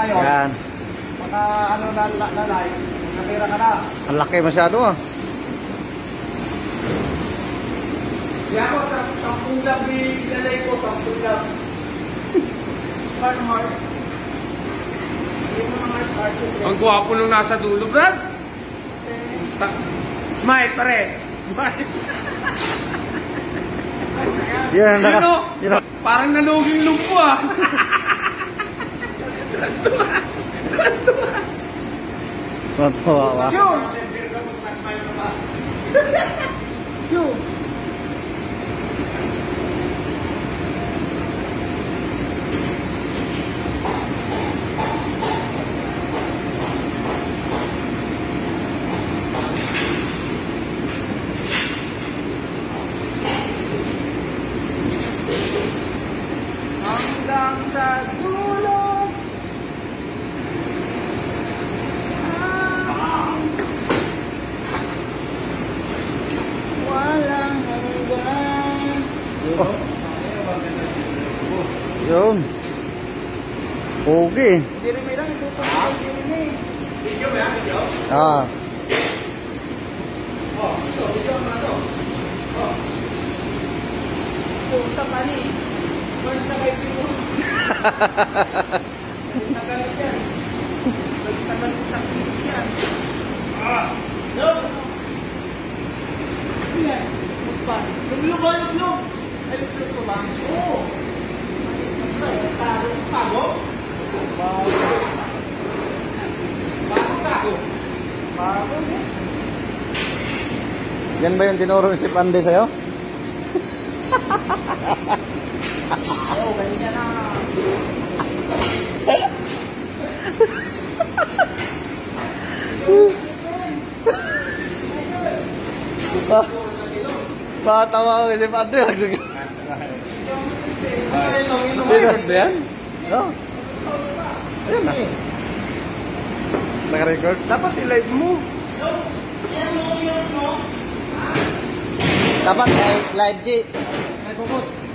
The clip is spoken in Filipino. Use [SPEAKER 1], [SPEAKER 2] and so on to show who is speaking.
[SPEAKER 1] ngayon.
[SPEAKER 2] Yan.
[SPEAKER 1] Maka ano na live. Nakira ka na.
[SPEAKER 2] Ang laki masyado ah.
[SPEAKER 1] Kaya ako sa 10 lang binalay ko. 10 lang. Heart.
[SPEAKER 3] Ang gwapo nung nasa dulo, Brad. Smile, pare. Smile.
[SPEAKER 2] Yan,
[SPEAKER 3] Parang naluging lumpo ah.
[SPEAKER 2] Matawa ba?
[SPEAKER 1] Hanggang sa dulo. Walang hanggan.
[SPEAKER 2] Oh. Yun. Pogi.
[SPEAKER 1] Jeremy lang, ito sa Jeremy. Video ba yan? Video?
[SPEAKER 2] Ah.
[SPEAKER 1] Oh, ito. Video mo na ito. Oh. Punta pa ni. First na kayo mo. Tagal yan. Tagal sa sakit yan. Ah! No! Yan. Magpa. Luglog ba? Luglog! Ay, luglog ko ba? Oo. Pago? Pago? Pago?
[SPEAKER 2] Yan ba yung tinuro si Pande sa'yo?
[SPEAKER 1] Oo, ganyan na.
[SPEAKER 2] Matawa ko si Pande.
[SPEAKER 3] Record ba yan?
[SPEAKER 2] Oh. Ayan na. Naka-record?
[SPEAKER 3] Dapat i-live mo.
[SPEAKER 2] Dapat live G.
[SPEAKER 1] Ay, focus.